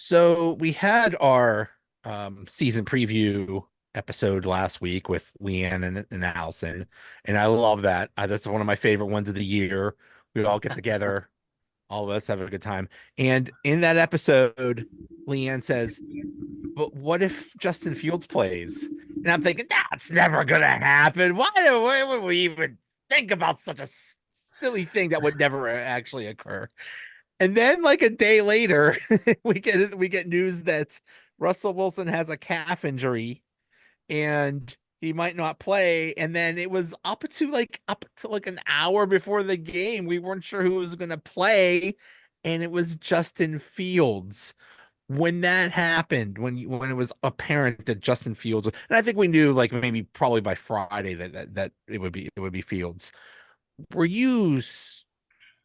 So we had our season preview episode last week with Leanne and Allison, and I love that. That's one of my favorite ones of the year. We all get together, all of us have a good time. And in that episode, Leanne says, "But what if Justin Fields plays?" And I'm thinking, that's never gonna happen. Why would we even think about such a silly thing that would never actually occur? And then like a day later, we get news that Russell Wilson has a calf injury and he might not play. And then it was up to like an hour before the game. We weren't sure who was gonna play, and it was Justin Fields. When that happened, when it was apparent that Justin Fields, and I think we knew like maybe probably by Friday that it would be Fields. Were you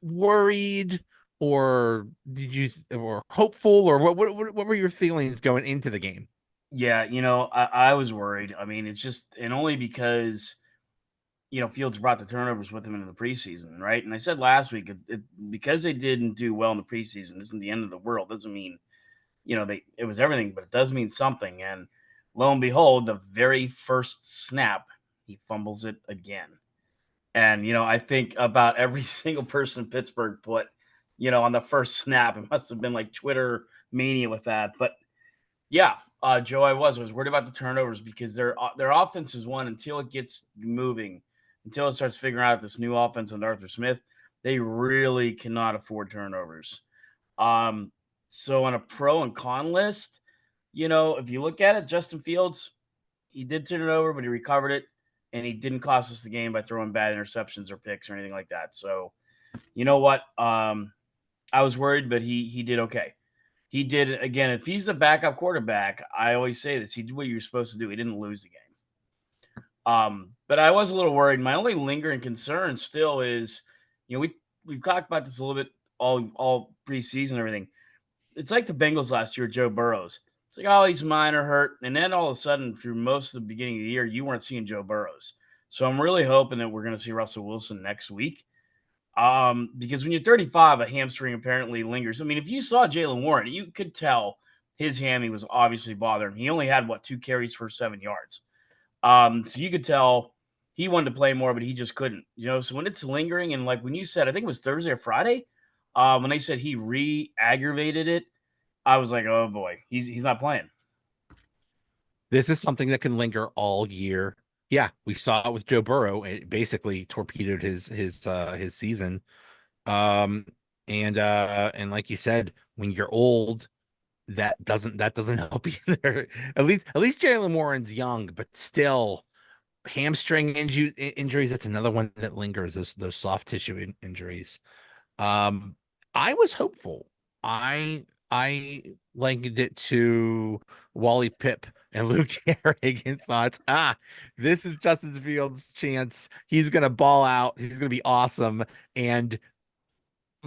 worried, or did you or hopeful, or what were your feelings going into the game? Yeah, I was worried. I mean, it's just, and only because, Fields brought the turnovers with him into the preseason, right? And I said last week, because they didn't do well in the preseason, isn't the end of the world. Doesn't mean, it was everything, but it does mean something. And lo and behold, the very first snap, he fumbles it again. And, I think about every single person in Pittsburgh put, on the first snap. It must have been like Twitter mania with that. But yeah, Joe, I was worried about the turnovers because their offense is one until it gets moving, until it starts figuring out this new offense under Arthur Smith. They really cannot afford turnovers. Um, so on a pro and con list, if you look at it, Justin Fields, he did turn it over, but he recovered it, and he didn't cost us the game by throwing bad interceptions or picks or anything like that. So you know what? I was worried, but he did okay. He did again. If he's the backup quarterback, I always say this: he did what you were supposed to do. He didn't lose the game. But I was a little worried. My only lingering concern still is, we've talked about this a little bit all preseason and everything. It's like the Bengals last year, Joe Burrows. It's like, oh, he's minor hurt, and then all of a sudden, through most of the beginning of the year, you weren't seeing Joe Burrows. So I'm really hoping that we're going to see Russell Wilson next week. Because when you're 35, a hamstring apparently lingers. I mean, if you saw Jalen Warren, you could tell his hammy was obviously bothering him. He only had 2 carries for 7 yards. So you could tell he wanted to play more, but he just couldn't. So when it's lingering, and like when you said, I think it was Thursday or Friday, when they said he re-aggravated it, I was like, oh boy, he's not playing. This is something that can linger all year. Yeah, we saw it with Joe Burrow. It basically torpedoed his season. Um, and like you said, when you're old, that doesn't help either. At least Jalen Warren's young, but still hamstring injuries. That's another one that lingers. Those soft tissue injuries. Um, I was hopeful. I likened it to Wally Pipp and Luke Gehrig and thought, this is Justin Fields' chance. He's gonna ball out. He's gonna be awesome, and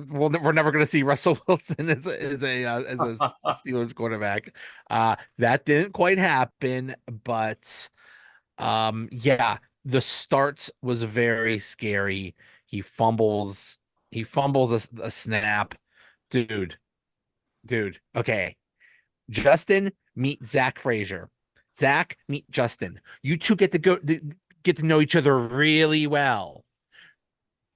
we're never gonna see Russell Wilson as a Steelers quarterback. That didn't quite happen, but yeah, the start was very scary. He fumbles. He fumbles a snap. Dude, dude. Okay. Justin, meet Zach Frazier. Zach, meet Justin. You two get to know each other really well.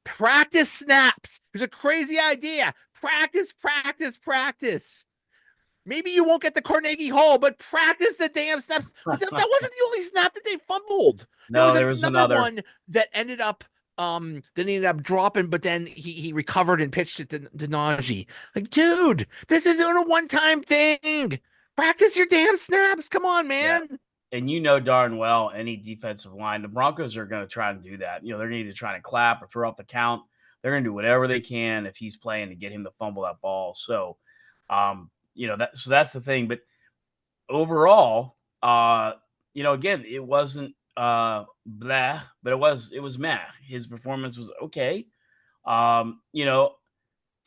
Practice snaps. There's a crazy idea. Practice, practice, practice. Maybe you won't get the Carnegie Hall, but practice the damn snaps. That wasn't the only snap that they fumbled. There No, was there was another another. one that ended up dropping, but then he recovered and pitched it to Najee. Like, dude, this isn't a one-time thing. Practice your damn snaps. Come on, Yeah. man. And darn well, any defensive line, the Broncos are going to try and do that. They're going to try to clap or throw off the count. They're going to do whatever they can if he's playing to get him to fumble that ball. So, that's the thing. But overall, again, it wasn't blah, but it was meh. His performance was okay. Um, you know,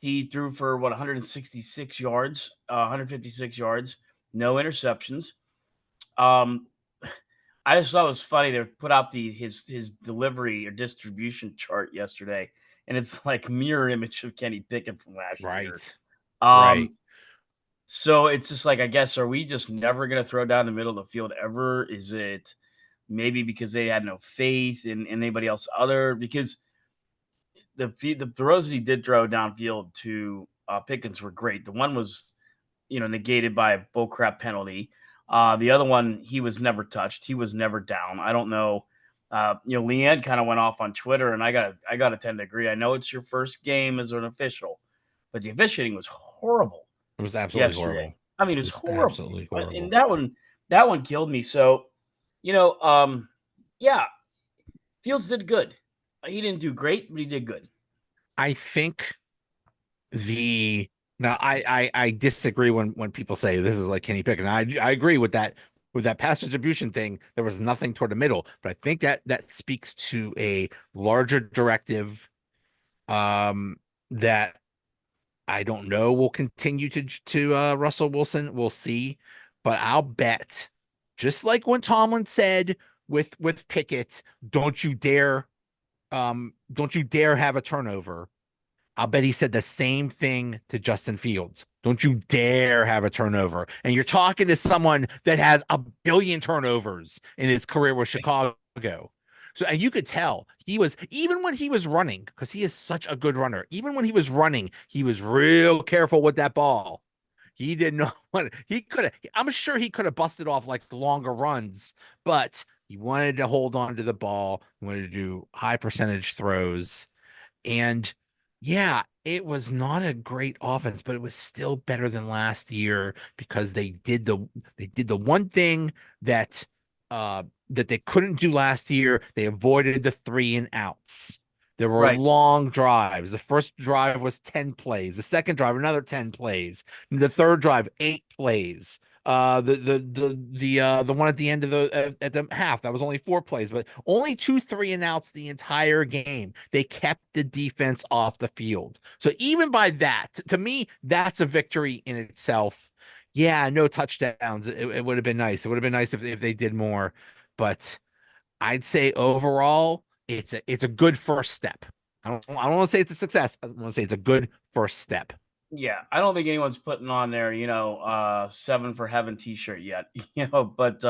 he threw for 166 yards, 156 yards, no interceptions. Um, I just thought it was funny. They put out his delivery or distribution chart yesterday, and it's like mirror image of Kenny Pickett from last year. Right. Right. Um, So it's just like, I guess, are we just never going to throw down the middle of the field ever? Is it maybe because they had no faith in anybody else other? Because the throws that he did throw downfield to Pickens were great. The one was, negated by a bullcrap penalty. The other one, he was never touched. He was never down. I don't know. Leanne kind of went off on Twitter, and I gotta tend to agree. I know it's your first game as an official, but the officiating was horrible It was absolutely yesterday. horrible. I mean, it It was was horrible, absolutely and horrible. that one killed me. So, you know, um, yeah, Fields did good. He didn't do great, but he did good. I think the now I disagree when people say this is like Kenny Pickett. And I agree with that pass distribution thing. There was nothing toward the middle, but I think that speaks to a larger directive that I don't know will continue to Russell Wilson. We'll see, but I'll bet, just like when Tomlin said with Pickett, don't you dare have a turnover. I'll bet he said the same thing to Justin Fields. Don't you dare have a turnover. And you're talking to someone that has a billion turnovers in his career with Chicago. So, and you could tell he was, even when he was running, because he is such a good runner, even when he was running, he was real careful with that ball. He didn't know what he could have. I'm sure he could have busted off like longer runs, but he wanted to hold on to the ball, wanted to do high percentage throws. And yeah, it was not a great offense, but it was still better than last year because they did the one thing that that they couldn't do last year. They avoided the three and outs. There were Right. long drives. The first drive was 10 plays. The second drive, another 10 plays. The third drive, 8 plays. The one at the end of at the half, that was only 4 plays, but only 2 3 and outs the entire game. They kept the defense off the field. So even by that, to me, that's a victory in itself. Yeah, no touchdowns. It would have been nice. It would have been nice if they did more, but I'd say overall, it's a good first step. I don't want to say it's a success. I want to say it's a good first step. Yeah, I don't think anyone's putting on their, seven for heaven t-shirt yet, but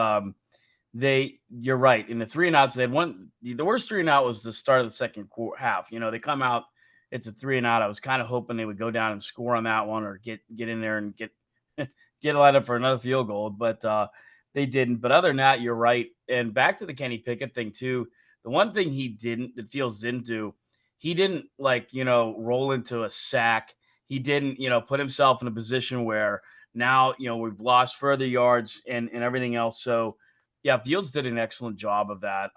you're right. In the three and outs, they had one, the worst three and out was the start of the second half. They come out, it's a three and out. I was kind of hoping they would go down and score on that one or get in there and get lined up for another field goal, but they didn't. But other than that, you're right. And back to the Kenny Pickett thing too. The one thing that Fields didn't do, he didn't like, roll into a sack. He didn't, put himself in a position where now, we've lost further yards and everything else. So yeah, Fields did an excellent job of that.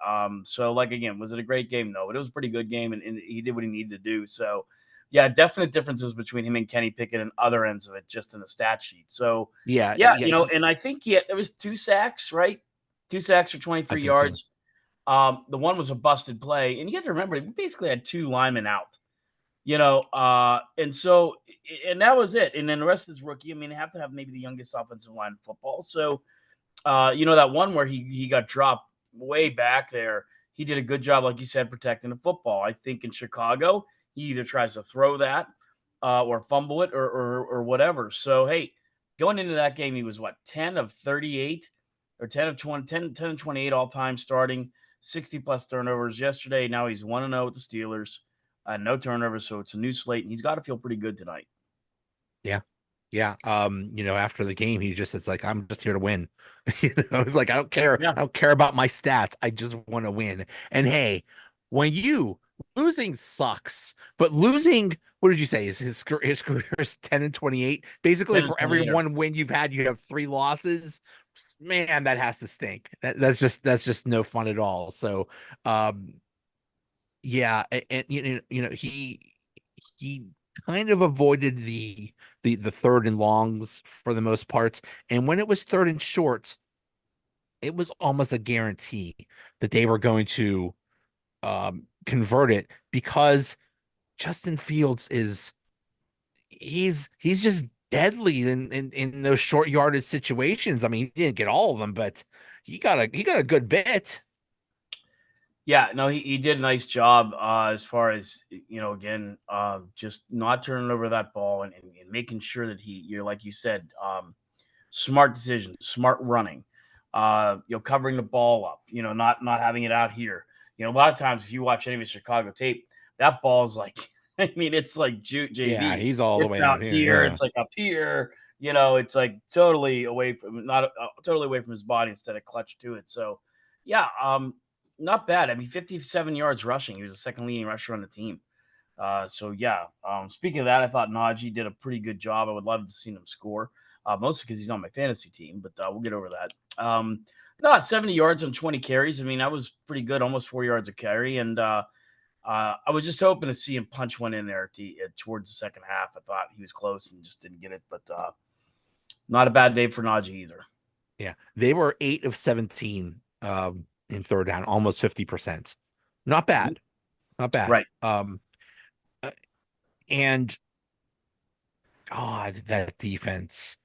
So like again, was it a great game? No, but it was a pretty good game and he did what he needed to do. So yeah, definite differences between him and Kenny Pickett and other ends of it, just in the stat sheet. So Yeah, yeah, yeah, and I think there was 2 sacks, right? 2 sacks for I 23 think so. yards. The one was a busted play, and you have to remember, we basically had two linemen out, and so, and that was it. And then the rest of this rookie, I mean, they have to have maybe the youngest offensive line in football. So, that one where he got dropped way back there, he did a good job, like you said, protecting the football. I think in Chicago, he either tries to throw that or fumble it or whatever. So hey, going into that game, he was what, 10 of 38 or 10 of 20, 10 of 28 all time starting, 60 plus turnovers yesterday. Now he's 1-0 with the Steelers, no turnovers, so it's a new slate, and he's got to feel pretty good tonight. Yeah. Yeah. After the game, it's like, I'm just here to win. It's like, I don't care. Yeah, I don't care about my stats. I just want to win. And hey, when you losing sucks, but losing, what did you say? Is his career is 10 and 28? Basically, 10 and for every 28 or one win you've had, you have 3 losses. Man, that has to stink. That's just no fun at all. So yeah, and he kind of avoided the third and longs for the most part. And when it was third and short, it was almost a guarantee that they were going to convert it because Justin Fields he's just deadly in those short yardage situations. I mean, he didn't get all of them, but he got a good bit. Yeah, no, he did a nice job as far as again, just not turning over that ball and making sure that you're like you said, smart decisions, smart running, covering the ball up, not having it out here. A lot of times if you watch any of his Chicago tape, that ball's like, I mean, it's like Yeah, JV. he's all the It's way out out here. here, Yeah. it's like up here. It's like totally away from not totally away from his body instead of clutch to it. So, yeah, not bad. I mean, 57 yards rushing. He was the second leading rusher on the team. So yeah. Speaking of that, I thought Najee did a pretty good job. I would love to see him score, mostly because he's on my fantasy team. But we'll get over that. No, 70 yards on 20 carries. I mean, that was pretty good, almost 4 yards a carry. And I was just hoping to see him punch one in there towards the second half. I thought he was close and just didn't get it. But not a bad day for Najee either. Yeah. They were 8 of 17 in third down, almost 50%. Not Mhm. bad. Not bad. Right. Uh, and God, that defense.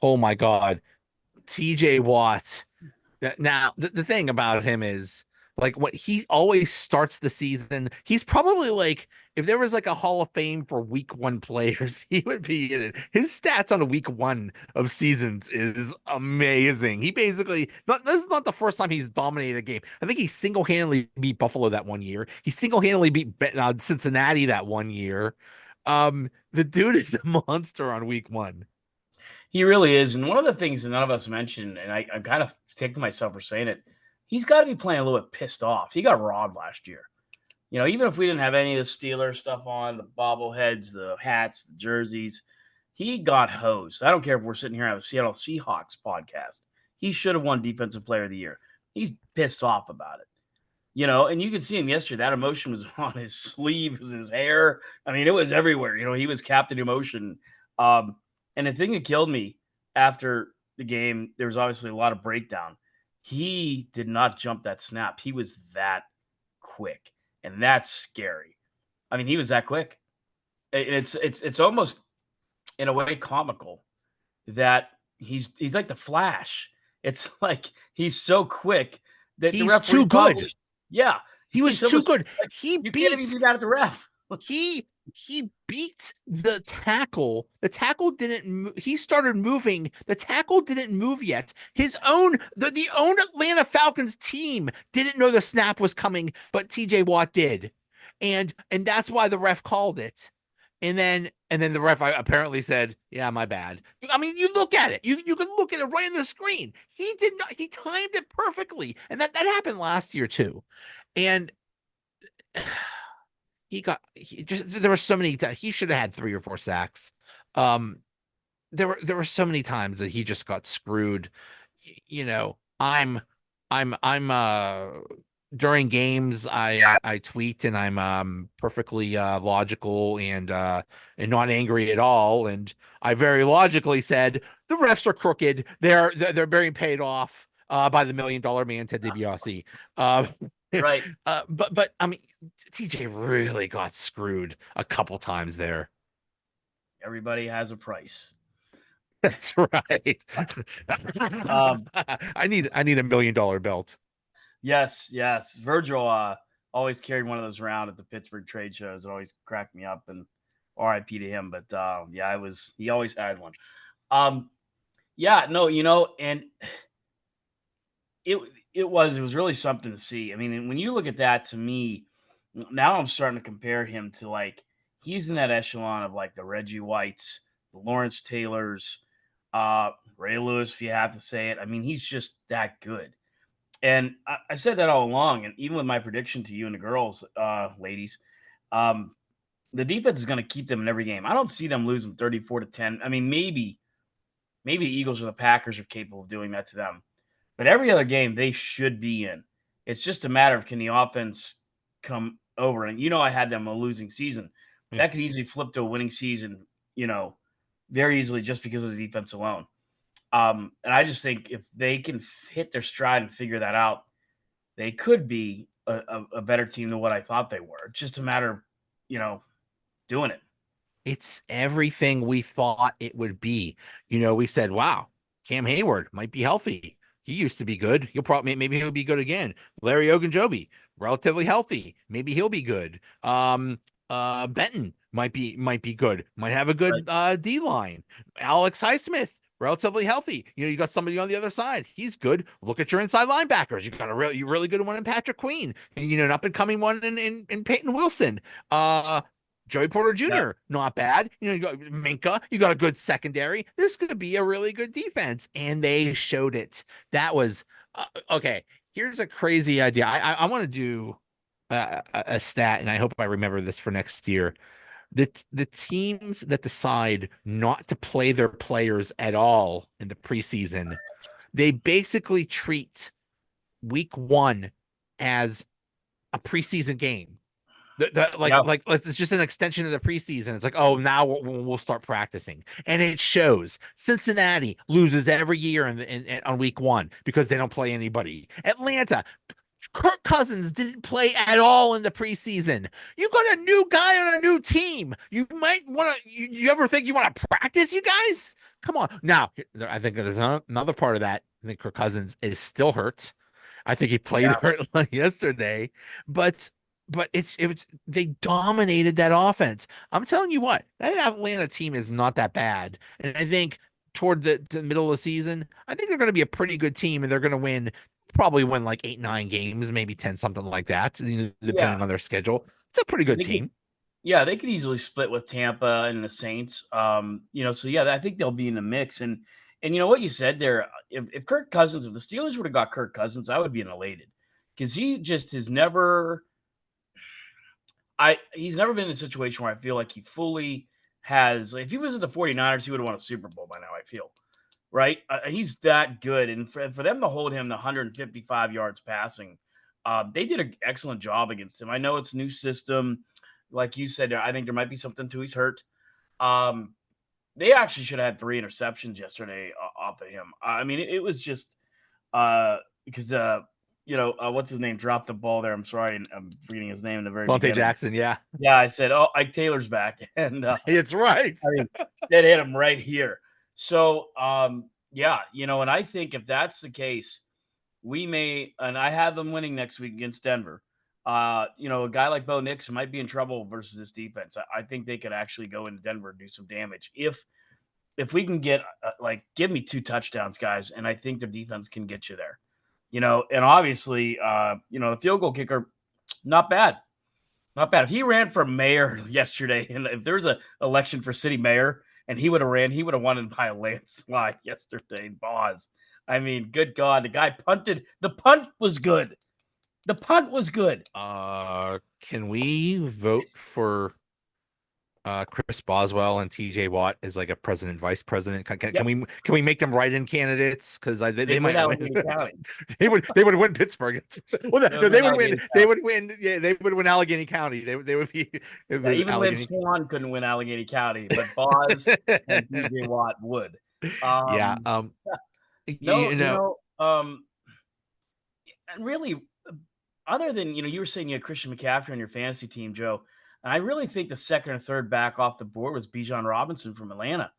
Oh my God. TJ Watt. Now, the thing about him is like what he always starts the season. He's probably like, if there was like a Hall of Fame for week one players, he would be in it. His stats on a week one of seasons is amazing. He basically, not this is not the first time he's dominated a game. I think he single-handedly beat Buffalo that one year. He single-handedly beat Cincinnati that one year. The dude is a monster on week one. He really is. And one of the things that none of us mentioned, and I'm kind of taking myself for saying it, he's got to be playing a little bit pissed off. He got robbed last year. Even if we didn't have any of the Steeler stuff on, the bobbleheads, the hats, the jerseys, he got hosed. I don't care if we're sitting here on a Seattle Seahawks podcast. He should have won Defensive Player of the Year. He's pissed off about it. And you could see him yesterday. That emotion was on his sleeve, was his hair. I mean, it was everywhere. He was Captain Emotion. Um, and the thing that killed me after the game, there was obviously a lot of breakdown. He did not jump that snap. He was that quick, and that's scary. I mean, he was that quick. It's almost in a way comical that he's like the Flash. It's like he's so quick that the He's referee too good. probably, yeah, He was he's too almost good. like you can't even do that at the ref. He he beat the tackle. The tackle didn't he started moving. The tackle didn't move yet. The own Atlanta Falcons team didn't know the snap was coming, but TJ Watt did. And that's why the ref called it. And then the ref apparently said, "Yeah, my bad." I mean, you look at it. You can look at it right on the screen. He did not. He timed it perfectly, and that happened last year too. And he just there were so many times he should have had 3 or 4 sacks. Um, there were so many times that he just got screwed. You know, I'm during games I tweet and I'm perfectly logical and not angry at all. And I very logically said the refs are crooked. They're being paid off by the $1 million man Ted DiBiase. Uh, Right. but I mean TJ really got screwed a couple times there. Everybody has a price. That's right. Um, I need $1 million belt. yes, yes. Virgil always carried one of those around at the Pittsburgh trade shows. It always cracked me up, and RIP to him. But yeah, he always had one. Um, yeah, no, and it it was really something to see. I mean, when you look at that, to me, now I'm starting to compare him to like he's in that echelon of like the Reggie Whites, the Lawrence Taylors, Ray Lewis, if you have to say it. I mean, he's just that good. And I said that all along, and even with my prediction to you and the girls, ladies, um, the defense is going to keep them in every game. I don't see them losing 34-10. I mean, maybe the Eagles or the Packers are capable of doing that to them. But every other game they should be in. It's just a matter of can the offense come over. And I had them a losing season. Yeah. That could easily flip to a winning season, very easily just because of the defense alone. And I just think if they can hit their stride and figure that out, they could be a better team than what I thought they were. It's just a matter of, doing it. It's everything we thought it would be. We said, wow, Cam Hayward might be healthy. He used to be good. He'll probably maybe he'll be good again. Larry Ogunjobi relatively healthy. Maybe he'll be good. Benton might be good. Might have a Right. good D line. Alex Highsmith, relatively healthy. You got somebody on the other side. He's good. Look at your inside linebackers. You got you really good one in Patrick Queen, and an up and coming one in Peyton Wilson. Uh, Joey Porter Yeah. Jr., not bad. You got Minka. You got a good secondary. This could be a really good defense, and they showed it. That was okay. Here's a crazy idea. I want to do a stat, and I hope I remember this for next year. The teams that decide not to play their players at all in the preseason, they basically treat week one as a preseason game. Yeah. It's just an extension of the preseason. It's like, oh, now we'll start practicing, and it shows. Cincinnati loses every year on week one because they don't play anybody. Atlanta, Kirk Cousins didn't play at all in the preseason. You got a new guy on a new team. You might want to. You ever think you want to practice, you guys? Come on. Now, I think there's another part of that. I think Kirk Cousins is still hurt. I think he played Yeah. hurt yesterday, but it was they dominated that offense. I'm telling you what, that Atlanta team is not that bad, and I think toward the middle of the season, I think they're going to be a pretty good team, and they're going to probably win like 8, 9 games, maybe 10, something like that, Yeah. depending on their schedule. It's a pretty good They could, team. yeah, they could easily split with Tampa and the Saints. So yeah, I think they'll be in the mix. And what you said there, if Kirk Cousins, if the Steelers would have got Kirk Cousins, I would be elated because he just has never he's never been in a situation where I feel like he fully has. If he was at the 49ers, he would have won a Super Bowl by now, I feel. Right? He's that good. And for them to hold him to 155 yards passing, they did an excellent job against him. I know it's a new system. Like you said, I think there might be something to he's hurt. Um, they actually should have had 3 interceptions yesterday off of him. I mean, it was just because what's his name dropped the ball there. I'm sorry, I'm forgetting his name in the very Vontae beginning. Jackson, yeah, Yeah, I said, "Oh, Ike Taylor's back," and it's right. I mean, that hit him right here. So, yeah, and I think if that's the case, we may, and I have them winning next week against Denver. A guy like Bo Nix might be in trouble versus this defense. I think they could actually go into Denver and do some damage if we can get give me 2 touchdowns, guys, and I think the defense can get you there. And obviously, the field goal kicker, not bad. Not bad. If he ran for mayor yesterday, and if there's an election for city mayor and he would have ran, he would have won it by a landslide yesterday. Boz. I mean, good God, the guy punted. The punt was good. The punt was good. Can we vote for Chris Boswell and TJ Watt as like a president, vice president? Can Yep. we make them write-in candidates? Because they They win might win. Allegheny County. They would win Pittsburgh. Well, They no, win they would win. Allegheny They County. would win. Yeah, they would win Allegheny County. They would be Yeah, even Lynn Allegheny. Swan couldn't win Allegheny County, but Boz and TJ Watt would. Yeah. Um, no, You know, and really, other than you were saying you had Christian McCaffrey on your fantasy team, Joe, and I really think the second or third back off the board was Bijan Robinson from Atlanta,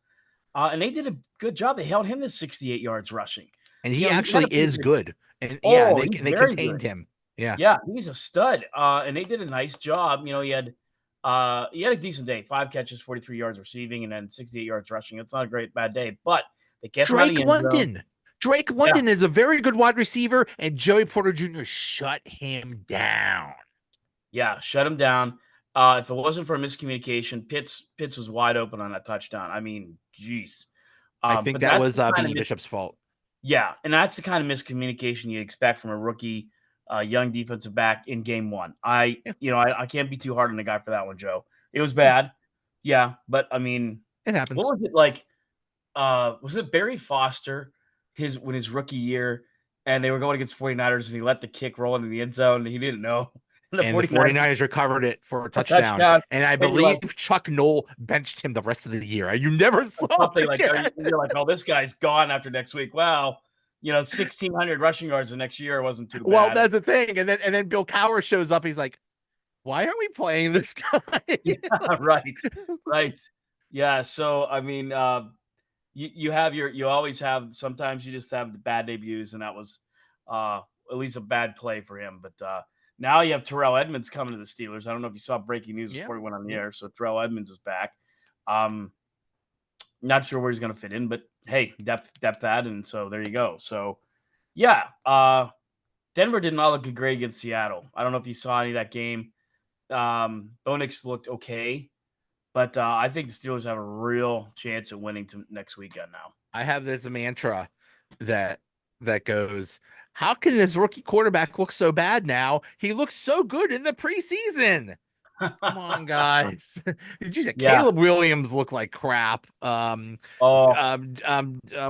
and they did a good job. They held him to 68 yards rushing. and he He had actually a pretty is good. good. And yeah, Oh, he's they very contained good. him. Yeah. Yeah, he's a stud, and they did a nice job. He had a decent day, 5 catches, 43 yards receiving, and then 68 yards rushing. It's not a bad day, but they kept him out of Drake the end zone. London. Drake Yeah, London is a very good wide receiver, and Joey Porter Jr. shut him down. yeah, shut him down. If it wasn't for a miscommunication, Pitts was wide open on that touchdown. I mean, jeez. I think But that that's was the kind Benny of Bishop's fault. yeah, and that's the kind of miscommunication you expect from a rookie, young defensive back in game one. Yeah, I can't be too hard on the guy for that one, Joe. It was bad, yeah, but I mean, it what happens. was it like? Was it Barry Foster his rookie year, and they were going against 49ers, and he let the kick roll into the end zone, and he didn't know, and the And the 49ers 49ers recovered it for a a touchdown. touchdown, And I and you're like, believe Chuck Noll benched him the rest of the year. You never saw him something like again. you're like, oh, this guy's gone after next week. Wow, 1,600 rushing yards the next year wasn't too Well, bad. that's the thing. And then Bill Cowher shows up. He's like, why aren't we playing this guy? Yeah, right, right. Yeah, so I mean, you always have sometimes you just have the bad debuts, and that was at least a bad play for him. But Now you have Terrell Edmonds coming to the Steelers. I don't know if you saw breaking news Yeah. before we went on the Yeah. air. So Terrell Edmonds is back. Not sure where he's going to fit in, but hey, depth add, and so there you go. So yeah, Denver did not look great against Seattle. I don't know if you saw any of that game. Bo Nix looked okay, but I think the Steelers have a real chance of winning next weekend now. I have this mantra that goes, how can this rookie quarterback look so bad now? He looks so good in the preseason. Come on, guys. Did you say Yeah. Caleb Williams looked like crap? Oh,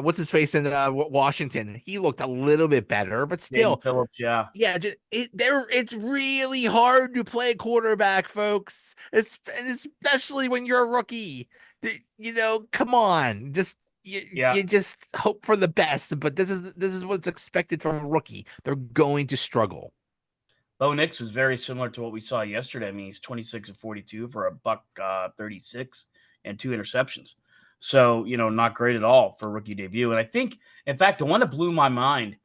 What's his face in Washington? He looked a little bit better, but Jaden still, Phillips. Yeah. yeah, it's really hard to play quarterback, folks, especially when you're a rookie. Come on, just Yeah. you just hope for the best, but this is what's expected from a rookie. They're going to struggle. Bo Nix was very similar to what we saw yesterday. I mean, he's 26 of 42 for a buck 36 and 2 interceptions. So, not great at all for rookie debut. And I think, in fact, the one that blew my mind,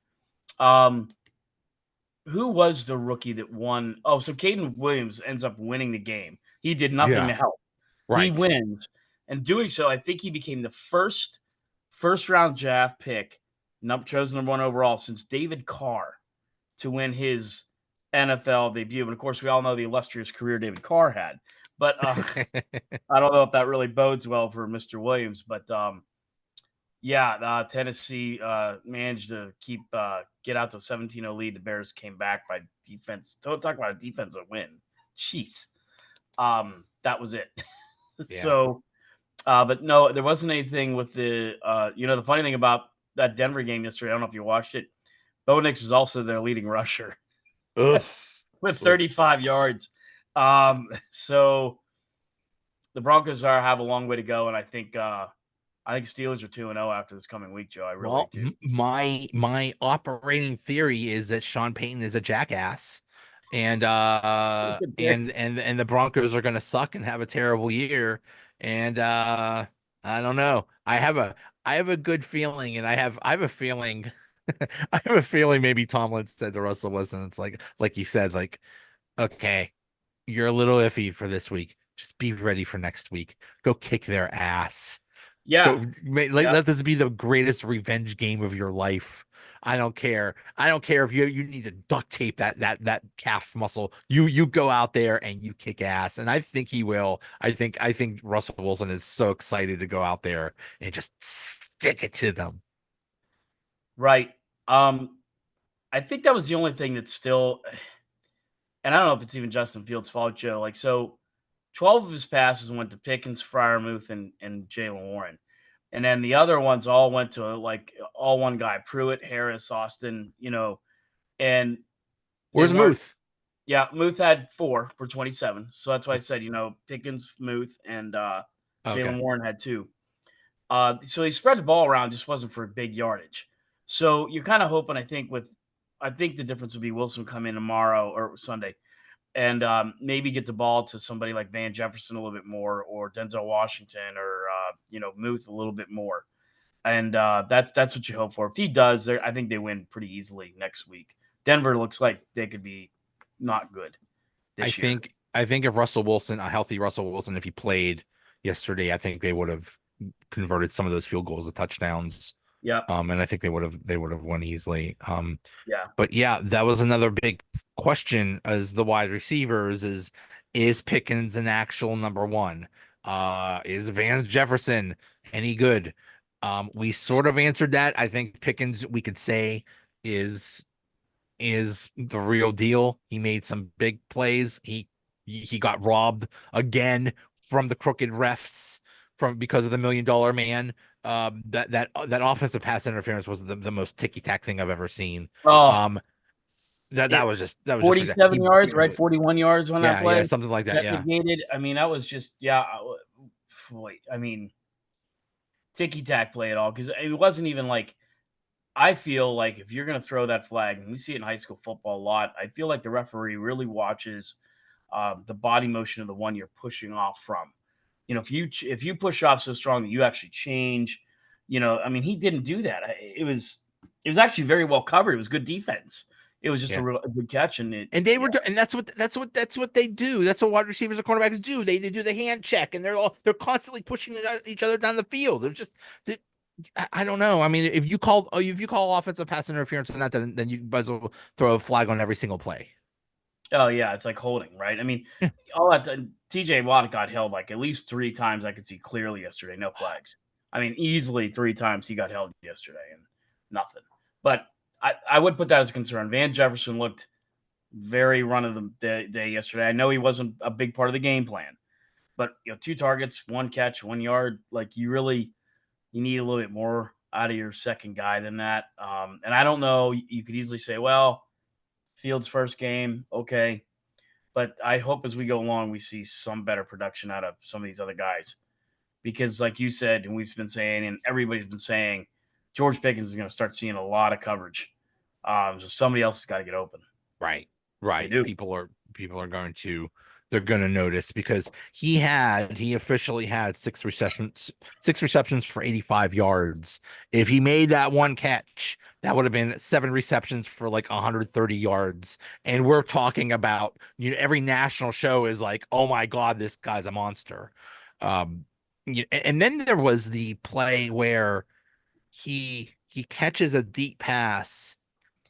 um, who was the rookie that won? Oh, so Caden Williams ends up winning the game. He did nothing Yeah, to help. He right. wins. And doing so, I think he became the first round draft pick, chosen number 1 overall since David Carr to win his NFL debut. And of course, we all know the illustrious career David Carr had. But I don't know if that really bodes well for Mr. Williams. But Tennessee managed to get out to a 17-0 lead. The Bears came back by defense. Don't talk about a defensive win. Jeez. That was it. Yeah. So, but no, there wasn't anything with the the funny thing about that Denver game yesterday, I don't know if you watched it. Bo Nix is also their leading rusher Oof. with Oof. 35 yards. So the Broncos have a long way to go, and I think Steelers are 2-0 after this coming week, Joe. I really Well, do. my operating theory is that Sean Payton is a jackass, and the Broncos are going to suck and have a terrible year. And I don't know. I have a good feeling, and I have a feeling. I have a feeling maybe Tomlin said to Russell Wilson, it's like you said, like, okay, you're a little iffy for this week. Just be ready for next week. Go kick their ass. Yeah, Go yeah, let this be the greatest revenge game of your life. I don't care. I don't care if you need to duct tape that calf muscle. You go out there and you kick ass. And I think he will. I think Russell Wilson is so excited to go out there and just stick it to them. right. I think that was the only thing that's still, and I don't know if it's even Justin Fields' fault, Joe. Like, so 12 of his passes went to Pickens, Fryermuth, and Jalen Warren. And then the other ones all went to all one guy, Pruitt, Harris, Austin, and they Where's weren't. Muth? Yeah, Muth had 4 for 27. So that's why I said, Pickens, Muth, and Okay. Jalen Warren had 2. So he spread the ball around, just wasn't for big yardage. So you're kind of hoping, I think the difference would be Wilson come in tomorrow or Sunday and maybe get the ball to somebody like Van Jefferson a little bit more, or Denzel Washington, or Muth a little bit more. And that's what you hope for. If he does, I think they win pretty easily next week. Denver looks like they could be not good I this year. think I think if Russell Wilson, a healthy Russell Wilson, if he played yesterday, I think they would have converted some of those field goals to touchdowns. Yep. And I think they would have won easily. Yeah. But yeah, that was another big question as the wide receivers is Pickens an actual number one? Is Van Jefferson any good? We sort of answered that. I think Pickens, we could say, is is the real deal. He made some big plays. He got robbed again from the crooked refs from because of the $1 million man. That offensive pass interference was the most ticky tack thing I've ever seen. Oh, Um, that it was just he 47 yards, right? barely, 41 yards on that yeah, play something like that. that Yeah. negated. I mean, that was just, yeah. Boy, I mean, ticky tack play at all, because it wasn't even like, I feel like if you're going to throw that flag, and we see it in high school football a lot, I feel like the referee really watches the body motion of the one you're pushing off from. If you push off so strong that you actually change, I mean, he didn't do that. It was actually very well covered. It was good defense. It was just Yeah. a good catch, and And they yeah. were, and that's what they do. That's what wide receivers and cornerbacks do. They do the hand check, and they're constantly pushing each other down the field. They're just, they, I don't know. I mean, if you call offensive pass interference and that, then you might as well throw a flag on every single play. Oh yeah, it's like holding, right? I mean, Yeah. all that TJ Watt got held like at least 3 times I could see clearly yesterday. No flags. I mean, easily 3 times he got held yesterday and nothing. But I would put that as a concern. Van Jefferson looked very run of the day yesterday. I know he wasn't a big part of the game plan, but 2 targets, 1 catch, 1 yard. Like you need a little bit more out of your second guy than that. And I don't know. You could easily say, well, Fields' first game, okay. But I hope as we go along, we see some better production out of some of these other guys. Because, like you said, and we've been saying, and everybody's been saying, George Pickens is going to start seeing a lot of coverage. So somebody else has got to get open. Right. They Right. do. People are going to notice because he officially had six receptions for 85 yards. If he made that one catch, that would have been 7 receptions for like 130 yards. And we're talking about, every national show is like, oh my God, this guy's a monster. Um, and then there was the play where he catches a deep pass,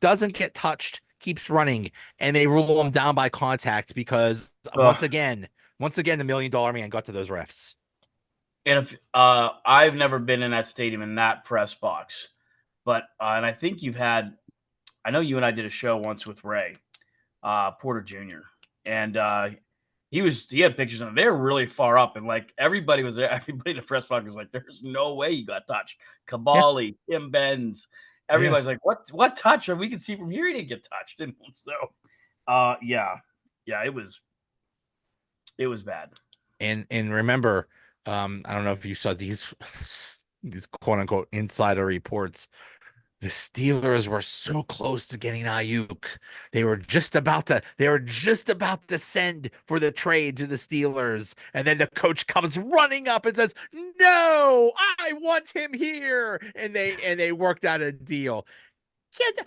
doesn't get touched, keeps running, and they rule him down by contact because once Ugh. again, the $1 million man got to those refs. And if I've never been in that stadium in that press box, but and I think I know you and I did a show once with Ray Porter Jr. and he had pictures of him. They were really far up, and like everybody was there. Everybody in the press box was like, "There's no way you got touched." Yeah, Kabali, Tim Benz, yeah. everybody's like, "What touch?" And we can see from here he didn't get touched. And so, yeah, it was bad. And remember, I don't know if you saw these these quote unquote insider reports. The Steelers were so close to getting Ayuk. They were just about to send for the trade to the Steelers. And then the coach comes running up and says, "No, I want him here." And they worked out a deal. Yeah,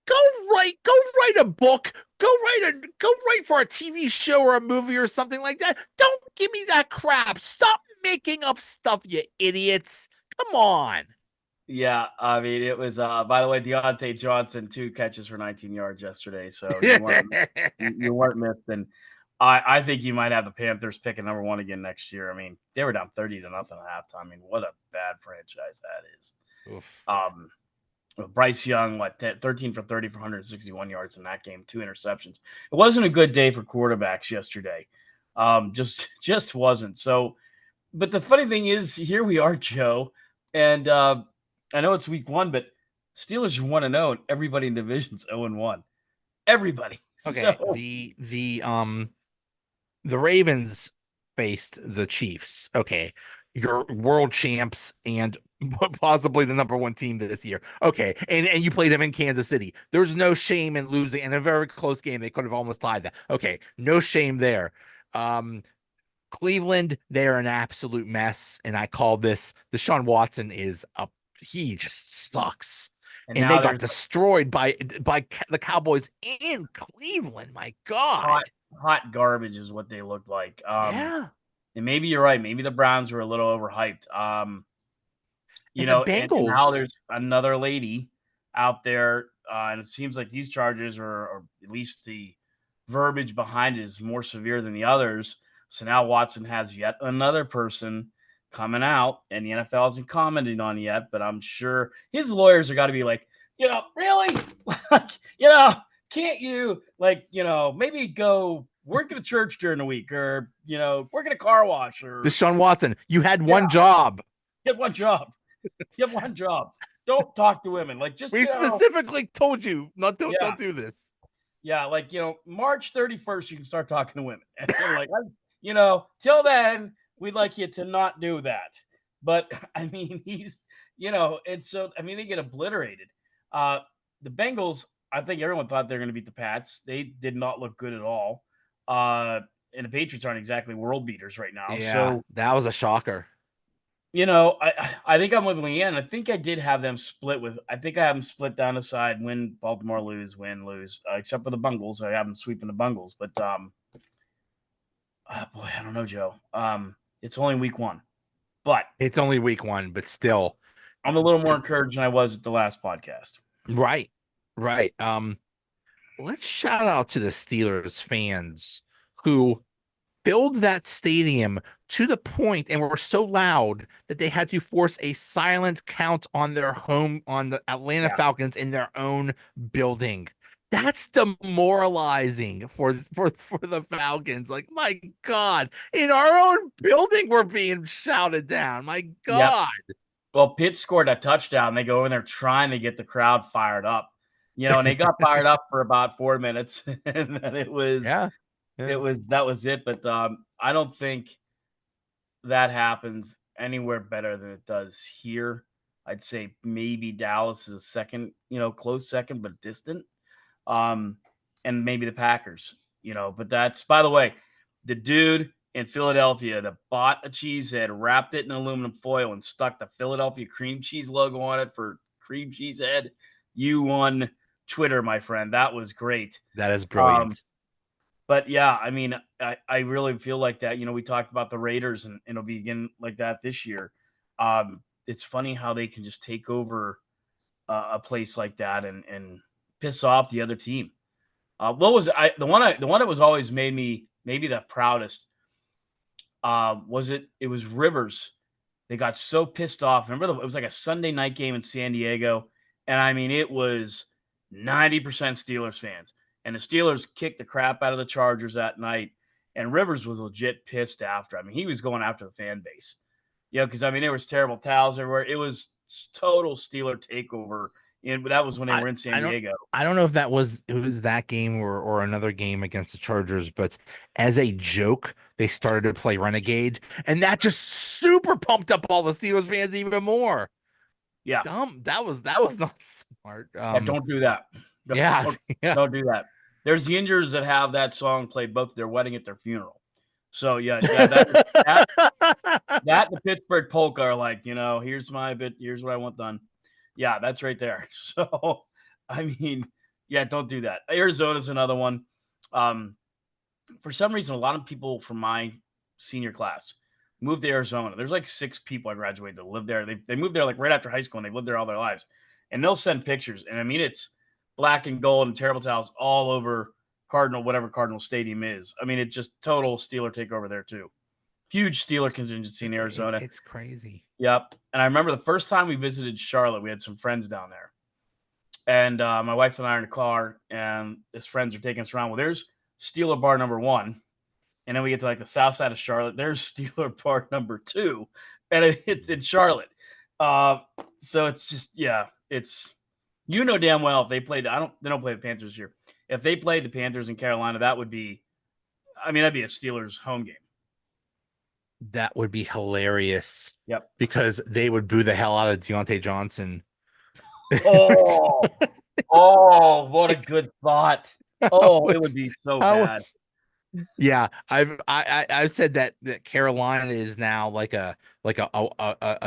go write a book. Go write for a TV show or a movie or something like that. Don't give me that crap. Stop making up stuff, you idiots. Come on. Yeah, I mean, it was. By the way, Deontay Johnson 2 catches for 19 yards yesterday, so you weren't missed. And I think you might have the Panthers picking number one again next year. I mean, they were down 30-0 at halftime. I mean, what a bad franchise that is. Oof. Um, Bryce Young, 13 for 30 for 161 yards in that game, 2 interceptions. It wasn't a good day for quarterbacks yesterday. Just wasn't. So, but the funny thing is, here we are, Joe, and I know it's week 1, but Steelers are 1-0, and everybody in the division's 0-1. Everybody. Okay, So the Ravens faced the Chiefs. Okay, you're world champs and possibly the number one team this year. Okay, and you played them in Kansas City. There's no shame in losing in a very close game. They could have almost tied that. Okay, no shame there. Um, Cleveland, they're an absolute mess, and I call this Deshaun Watson is a he just sucks. and And they now got there's destroyed by the Cowboys in Cleveland. My hot God. hot garbage is what they look like. Yeah. And maybe you're right. Maybe the Browns were a little overhyped. And the And now Bengals, there's another lady out there, and it seems like these charges or at least the verbiage behind it is more severe than the others. So now Watson has yet another person coming out, and the NFL hasn't commented on yet, but I'm sure his lawyers are got to be like, really, like, can't you maybe go work at a church during the week or work at a car wash or Deshaun Watson, you had yeah, one job. get one job. You have one job. Don't talk to women. Like, just, We specifically told you not to yeah, don't do this. yeah. Like, March 31st, you can start talking to women. And they're like, till then, we'd like you to not do that. But I mean, and so, I mean, they get obliterated. Uh, the Bengals, I think everyone thought they were going to beat the Pats. They did not look good at all. And the Patriots aren't exactly world beaters right now. Yeah, So, that was a shocker. I think I'm with Leanne. I think I did have them split with. I think I have them split down the side. Win Baltimore, lose, win, lose. Except for the Bungles, I have them sweeping the Bungles. But boy, I don't know, Joe. It's only week one, but It's only week one, but still, I'm a little more to- encouraged than I was at the last podcast. right, right. Let's shout out to the Steelers fans who filled that stadium to the point and were so loud that they had to force a silent count on their home on the Atlanta Yeah. Falcons in their own building. That's demoralizing for the Falcons. Like, my God, in our own building, we're being shouted down. My Yep. God. Well, Pitt scored a touchdown. They go in there trying to get the crowd fired up, and they got fired up for about 4 minutes, and then Yeah. Yeah. that was it. But I don't think that happens anywhere better than it does here. I'd say maybe Dallas is a second, close second, but distant. Um, and maybe the Packers, but that's, by the way, the dude in Philadelphia that bought a cheese head, wrapped it in aluminum foil, and stuck the Philadelphia cream cheese logo on it for cream cheese head. You won Twitter, my friend. That was great. That is Um, brilliant. but yeah, I mean, I really feel like that. We talked about the Raiders, and it'll be again like that this year. It's funny how they can just take over a place like that and piss off the other team. What was the one that was always made me maybe the proudest? It was Rivers. They got so pissed off. Remember, it was like a Sunday night game in San Diego, and I mean, it was 90% Steelers fans, and the Steelers kicked the crap out of the Chargers that night. And Rivers was legit pissed after. I mean, he was going after the fan base, because I mean, there was terrible towels everywhere. It was total Steeler takeover, and that was when they I were in San I don't Diego. I don't know if it was that game or another game against the Chargers, but as a joke, they started to play Renegade, and that just super pumped up all the Steelers fans even more. Yeah, Dumb. That was not smart. yeah, don't do that. Yeah, Don't, yeah. don't do that. There's yingers that have that song played both at their wedding at their funeral. So yeah, that the Pittsburgh polka are like, here's my bit, here's what I want done. Yeah, that's right there. So I mean, yeah, don't do that. Arizona's another one. Um, for some reason, a lot of people from my senior class moved to Arizona. There's like 6 people I graduated that live there. They moved there like right after high school, and they've lived there all their lives. And they'll send pictures, and I mean, it's black and gold and terrible towels all over whatever Cardinal Stadium is. I mean, it's just total Steeler takeover there too. Huge Steeler contingency in Arizona. It's crazy. Yep. And I remember the first time we visited Charlotte, we had some friends down there. And my wife and I are in the car, and his friends are taking us around. Well, there's Steeler bar number 1. And then we get to like the south side of Charlotte. There's Steeler bar number 2. And it's in Charlotte. So it's just, yeah, it's, damn well if they played, they don't play the Panthers here. If they played the Panthers in Carolina, that'd be a Steelers home game. That would be hilarious Yep. because they would boo the hell out of Deontay Johnson. Oh, what a good thought. Oh, it would be so bad. Yeah, I've said that Carolina is now like a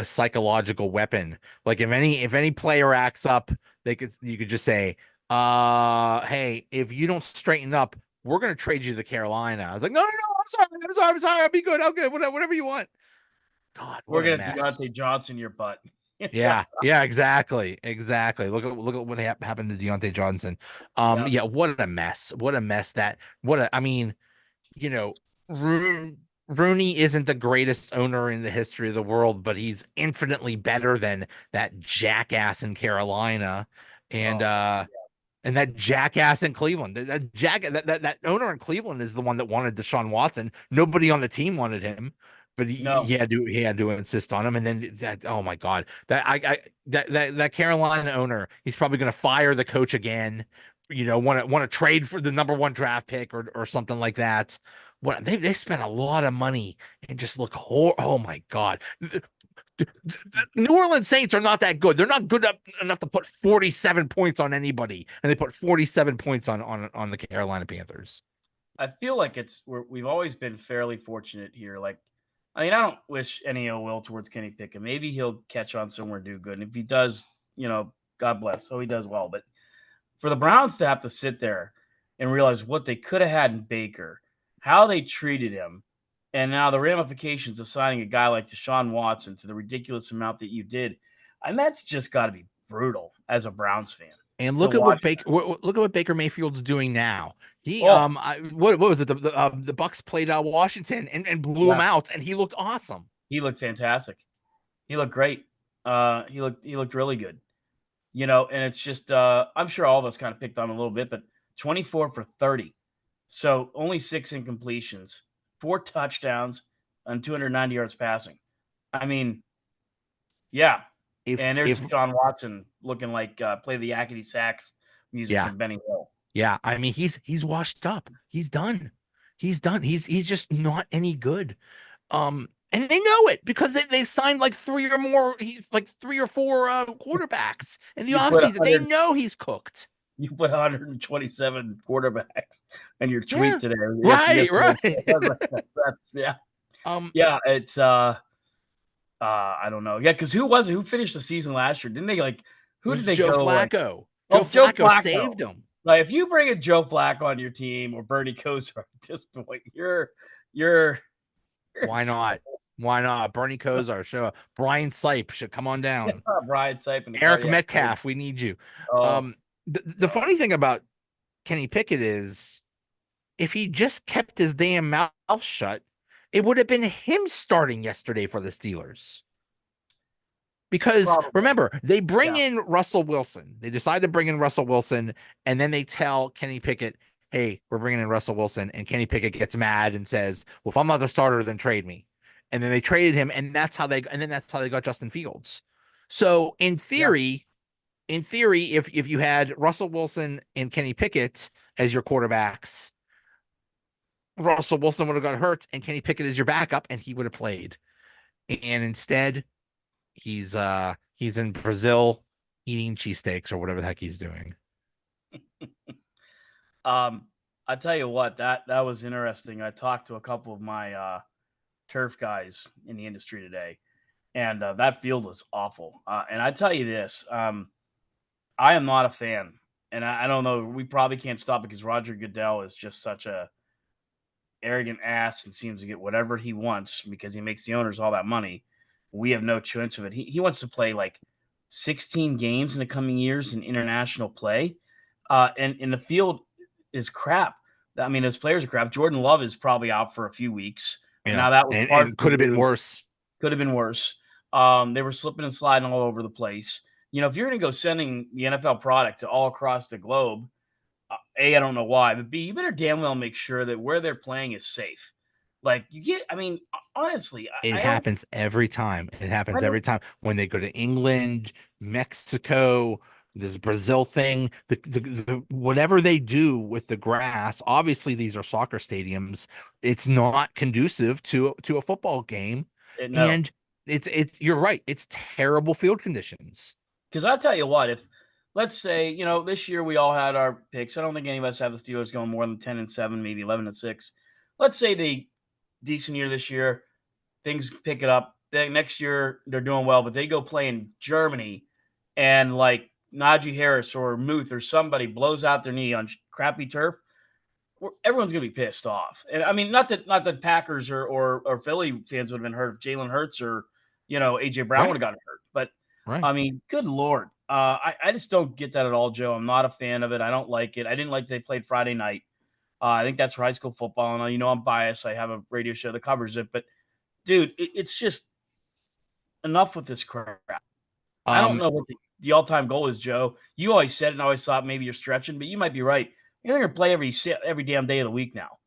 psychological weapon. Like if any player acts up, you could just say, hey, if you don't straighten up, we're gonna trade you to Carolina. I was like, no, I'm sorry, I'll be good, I'm good, whatever you want. God, We're what a gonna mess. Deontay Johnson your butt. Yeah, exactly. Look at what happened to Deontay Johnson. Yeah. Yeah, what a mess. What a mess I mean, you know, Rooney isn't the greatest owner in the history of the world, but he's infinitely better than that jackass in Carolina and Oh, uh and that jackass in Cleveland. That owner in Cleveland is the one that wanted Deshaun Watson. Nobody on the team wanted him, but no. he had to insist on him. And then that, oh my God, that Carolina owner, he's probably going to fire the coach again. Want to trade for the number 1 draft pick or something like that. What they spent a lot of money and just look oh my God. The New Orleans Saints are not that good. They're not good enough to put 47 points on anybody, and they put 47 points on the Carolina Panthers. I feel like we've always been fairly fortunate here. Like, I mean, I don't wish any ill will towards Kenny Pickett. Maybe he'll catch on somewhere and do good. And if he does, God bless. So he does well. But for the Browns to have to sit there and realize what they could have had in Baker, how they treated him, and now the ramifications of signing a guy like Deshaun Watson to the ridiculous amount that you did, and that's just got to be brutal as a Browns fan And to look at what watch. Baker look at what Baker Mayfield's doing now. He Oh, what was it? The Bucks played Washington and blew him yeah, out, and he looked awesome. he looked fantastic. He looked great. He looked really good. And it's just I'm sure all of us kind of picked on him a little bit, but 24 for 30. So only 6 incompletions, 4 touchdowns, and 290 yards passing. I mean, yeah. If And there's if Deshaun Watson looking like play the yakety sax music yeah, from Benny Hill. yeah. I mean, he's washed up. He's done. He's done. He's just not any good. And they know it because they signed like three or four quarterbacks in the You put offseason. They 100 know he's cooked. you put 127 quarterbacks in your Yeah. tweet today. Right, right. Yeah. um, Yeah, it's I don't know. Yeah, because who finished the season last year? Didn't they it who did was they Joe go like? Flacco. Joe Oh, Joe Flacco Flacco. saved him. Like if you bring a Joe Flacco on your team or Bernie Kosar at this point, you're Why not? Why not? Bernie Kosar, show up. Brian Sipe should come on down. Brian Sipe and the Eric cardiac surgery. Metcalf, we need you. Oh, The funny thing about Kenny Pickett is if he just kept his damn mouth shut, it would have been him starting yesterday for the Steelers. Because probably. remember, they bring Yeah. in Russell Wilson. They decide to bring in Russell Wilson, and then they tell Kenny Pickett, hey, we're bringing in Russell Wilson. And Kenny Pickett gets mad and says, well, if I'm not the starter, then trade me. And then they traded him, and that's how they got Justin Fields. So Yeah. in theory, if you had Russell Wilson and Kenny Pickett as your quarterbacks, Russell Wilson would have got hurt, and Kenny Pickett is your backup, and he would have played. And instead, he's in Brazil eating cheesesteaks or whatever the heck he's doing. I tell you what, that was interesting. I talked to a couple of my turf guys in the industry today, and that field was awful. And I tell you this, I am not a fan, and I don't know. We probably can't stop because Roger Goodell is just such a arrogant ass and seems to get whatever he wants because he makes the owners all that money. We have no chance of it. He wants to play like 16 games in the coming years in international play, and the field is crap. I mean, his players are crap. Jordan Love is probably out for a few weeks. And Yeah, now that was and could have been due. worse. Could have been worse. They were slipping and sliding all over the place. If you're going to go sending the NFL product to all across the globe, A, I don't know why, but B, you better damn well make sure that where they're playing is safe. Like I mean, honestly, It I don't, happens every time. It I happens don't, every time when they go to England, Mexico, this Brazil thing, whatever they do with the grass. Obviously, these are soccer stadiums. It's not conducive to a football game, no. and it's you're right. It's terrible field conditions. Because I'll tell you what, if let's say, this year we all had our picks. I don't think any of us have the Steelers going more than 10-7, maybe 11-6. Let's say they decent year this year, things pick it up. Then next year they're doing well, but they go play in Germany and like Najee Harris or Muth or somebody blows out their knee on crappy turf. Everyone's gonna be pissed off. And I mean, not that Packers or Philly fans would have been hurt if Jalen Hurts or AJ Brown would Right, have gotten hurt. But right. I mean, good Lord. I just don't get that at all, Joe. I'm not a fan of it. I don't like it. I didn't like they played Friday night. I think that's for high school football. And I'm biased. I have a radio show that covers it. But, dude, it's just enough with this crap. I don't Um, know what the all-time goal is, Joe. You always said it, and I always thought maybe you're stretching, but you might be right. You're going to play every damn day of the week now.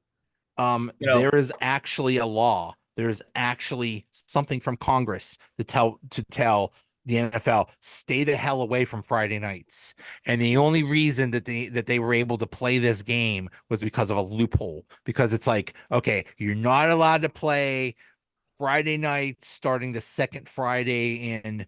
there is actually a law. There's actually something from Congress to tell the NFL stay the hell away from Friday nights. And the only reason that they were able to play this game was because of a loophole. Because it's like, okay, you're not allowed to play Friday nights starting the second Friday in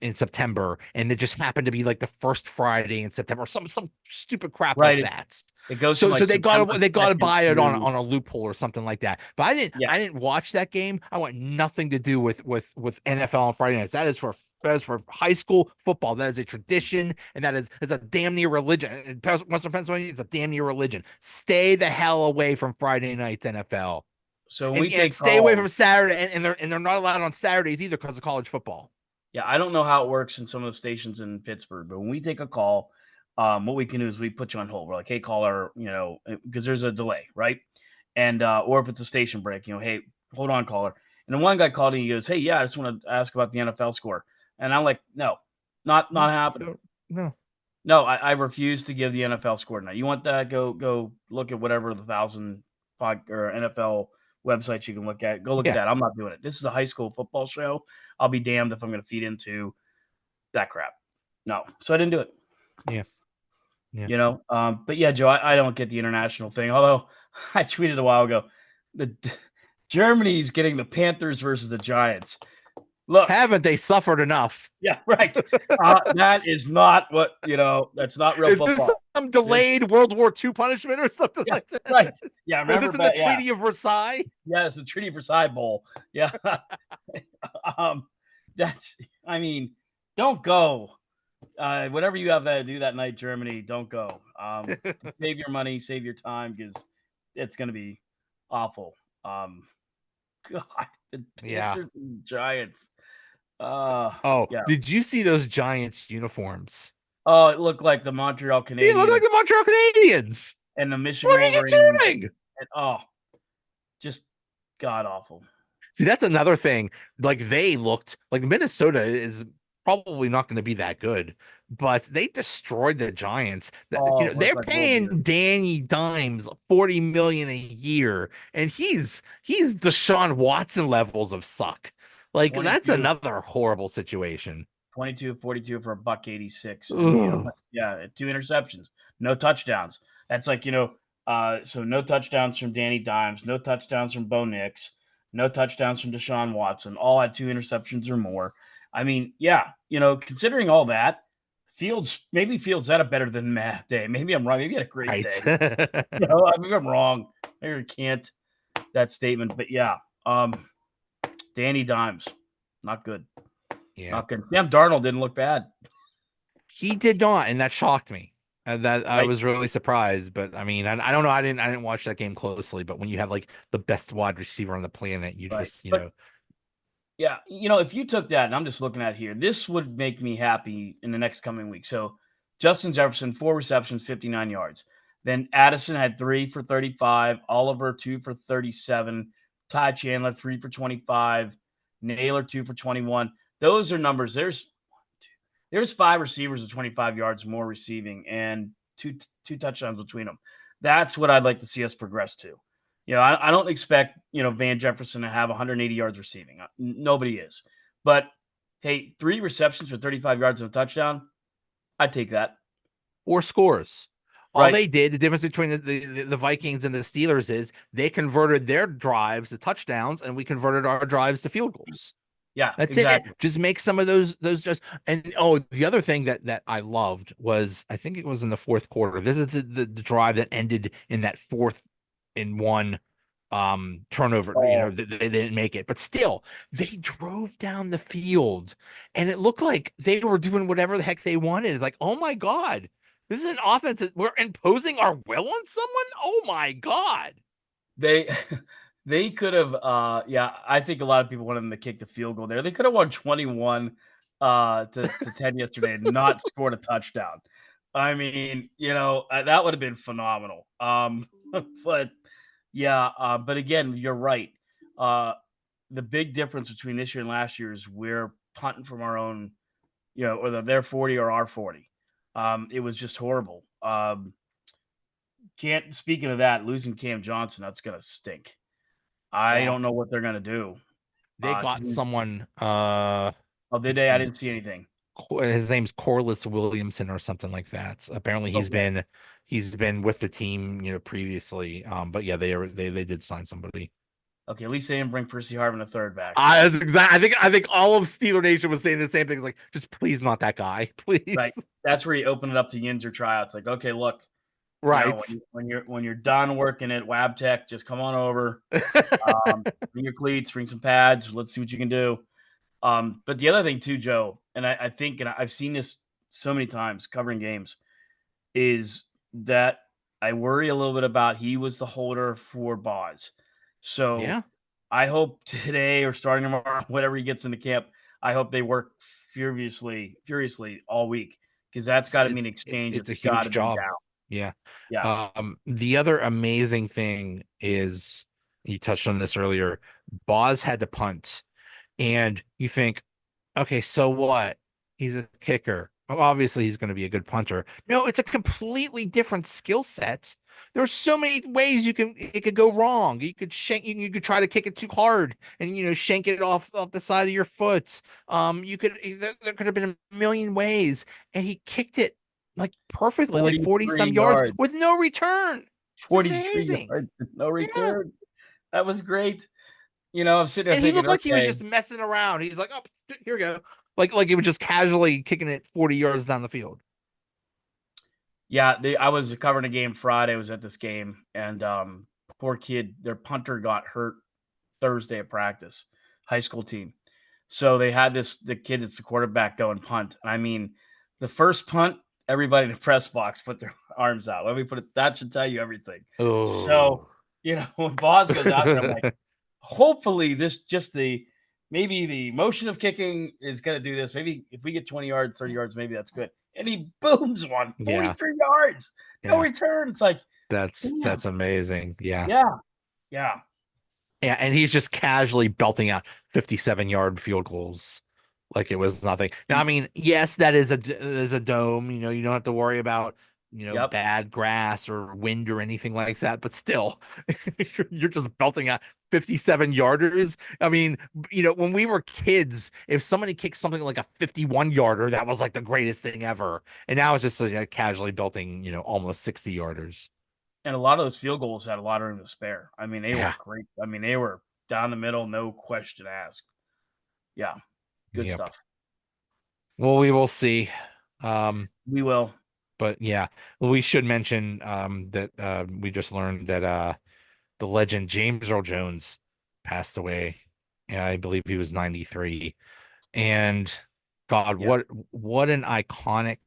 in September, and it just happened to be like the first Friday in September, or some stupid crap like Right. that. It goes from So like September they got to 2nd buy it to on a loophole or something like that. But yeah. I didn't watch that game. I want nothing to do with NFL on Friday nights. That is for high school football. That is a tradition, and that is a damn near religion. In Western Pennsylvania, it's a damn near religion. Stay the hell away from Friday nights NFL, So when we and take stay away from calls, Saturday. And they're not allowed on Saturdays either because of college football. yeah, I don't know how it works in some of the stations in Pittsburgh, but when we take a call, what we can do is we put you on hold. We're like, hey, caller, because there's a delay, right? And or if it's a station break, hey, hold on, caller. And then one guy called and he goes, hey, yeah, I just want to ask about the NFL score. And I'm like, no, not No, happening. no. No, I refuse to give the NFL score tonight. You want that? Go look at whatever the thousand or NFL websites you can look at. Go look at Yeah, that. I'm not doing it. This is a high school football show. I'll be damned if I'm going to feed into that crap. No, so I didn't do it. yeah, yeah. But yeah, Joe, I don't get the international thing. Although I tweeted a while ago, the Germany's getting the Panthers versus the Giants. Look, Haven't they suffered enough? yeah, right. That is not what That's not real Is this football. some This, delayed World War II punishment or something yeah, like that? right. Yeah, Is remember, this in the but yeah, Treaty of Versailles? yeah, it's a Treaty Versailles Bowl. Yeah, um, that's. I mean, don't go. Whatever you have to do that night, Germany, don't go. Save your money, save your time, because it's going to be awful. God, the Yeah. Panthers and Giants. Oh, Yeah. did you see those Giants uniforms? Oh, it looked like the Montreal They look like Canadiens the Montreal Canadiens. and the Michigan What are you Wolverines. doing? And, just god awful. See, that's another thing. Like they looked like Minnesota is probably not going to be that good, but they destroyed the Giants. Oh, it looked They're like world beer. paying Danny Dimes 40 million a year, and he's Deshaun Watson levels of suck. Like that's 22, another horrible situation. 22, 42 for a buck 86. And Ugh. yeah, 2 interceptions, no touchdowns. That's like, so no touchdowns from Danny Dimes, no touchdowns from Bo Nix, no touchdowns from Deshaun Watson, all had 2 interceptions or more. I mean, yeah, considering all that, maybe Fields had a better than Matt day. Maybe I'm wrong. Maybe he had a great Right. day. Maybe I'm wrong. Maybe I can't that statement. But yeah, Danny Dimes, not good. Yeah. Not good. Sam Darnold didn't look bad. He did not, and that shocked me. That I Right. was really surprised, but I mean, I don't know. I didn't watch that game closely, but when you have like the best wide receiver on the planet, you Right. just, But yeah, if you took that, and I'm just looking at here, this would make me happy in the next coming week. So Justin Jefferson, 4 receptions, 59 yards. Then Addison had 3 for 35, Oliver 2 for 37, Ty Chandler 3 for 25, Naylor 2 for 21. Those are numbers. There's 5 receivers with 25 yards more receiving and two touchdowns between them. That's what I'd like to see us progress to. I don't expect, Van Jefferson to have 180 yards receiving. Nobody is. But hey, 3 receptions for 35 yards and a touchdown, I'd take that. or scores. All Right. they did, the difference between the Vikings and the Steelers is they converted their drives to touchdowns, and we converted our drives to field goals. Yeah, That's it. exactly. Just make some of those just. And the other thing that I loved was, I think it was in the fourth quarter. This is the drive that ended in that 4th-and-1 turnover. Oh, They didn't make it, but still they drove down the field, and it looked like they were doing whatever the heck they wanted. Like, oh my God, this is an offense that we're imposing our will on someone. Oh my God. they they could have yeah, I think a lot of people wanted them to kick the field goal there. They could have won 21 to 10 yesterday and not scored a touchdown. I mean, that would have been phenomenal. But yeah, but again, you're right. Uh, the big difference between this year and last year is we're punting from our own, or their 40 or our 40. It was just horrible. Can't speaking of that, losing Cam Johnson, that's gonna stink. I Yeah, don't know what they're gonna do. they 'Cause got someone. oh, did they? I didn't see anything. His name's Corliss Williamson or something like that. Apparently Okay. he's been with the team, previously. But yeah, they did sign somebody. Okay, at least they didn't bring Percy Harvin a third back. That's exactly. I think all of Steeler Nation was saying the same thing. It's like, just please not that guy, Right. please. That's where you open it up to Yinzer tryouts. Like, okay, look, Right. when you're done working at WabTech, just come on over. Bring your cleats, bring some pads. Let's see what you can do. But the other thing too, Joe, and I think, and I've seen this so many times covering games, is that I worry a little bit about he was the holder for Boz. So Yeah. I hope today or starting tomorrow, whatever he gets into camp, I hope they work furiously all week because that's It's got to be an it's it's exchange it's that's a got huge to be job. down. Yeah. Yeah. The other amazing thing is, you touched on this earlier. Boz had to punt, and you think, okay, so what? He's a kicker. Well, obviously, he's going to be a good punter. No, it's a completely different skill set. There are so many ways it could go wrong. You could shank, you could try to kick it too hard and shank it off the side of your foot. There could have been a million ways, and he kicked it like perfectly, like 40 43 some yards yards, with no return. It's 43 amazing. yards, no Yeah. return. That was great. I'm sitting there And he thinking, looked like he was okay, just messing around. He's like, oh, here we go. Like he was just casually kicking it 40 yards down the field. yeah, I was covering a game Friday. I was at this game, and poor kid, their punter got hurt Thursday at practice, high school team. So they had the kid that's the quarterback go and punt. And I mean, the first punt, everybody in the press box put their arms out. Let me put it, that should tell you everything. So, Oh. when Boz goes out there, I'm like, hopefully maybe the motion of kicking is going to do this. Maybe if we get 20 yards, 30 yards, maybe that's good. And he booms one, Yeah. 43 yards, no Yeah. return. It's like, That's damn. amazing. Yeah. Yeah. Yeah. Yeah, and he's just casually belting out 57-yard field goals like it was nothing. Now, I mean, yes, that is a dome. You don't have to worry about Yep. bad grass or wind or anything like that. But still, you're just belting out 57-yarders. I mean, when we were kids, if somebody kicked something like a 51-yarder, that was like the greatest thing ever. And now it's just casually belting, almost 60-yarders. And a lot of those field goals had a lot of room to spare. I mean, they were Yeah. great. I mean, they were down the middle, no question asked. Yeah, good Yep. stuff. Well, we will see. Um, We will. But yeah, well, we should mention that we just learned that the legend James Earl Jones passed away. Yeah, I believe he was 93. And God, Yeah, what an iconic,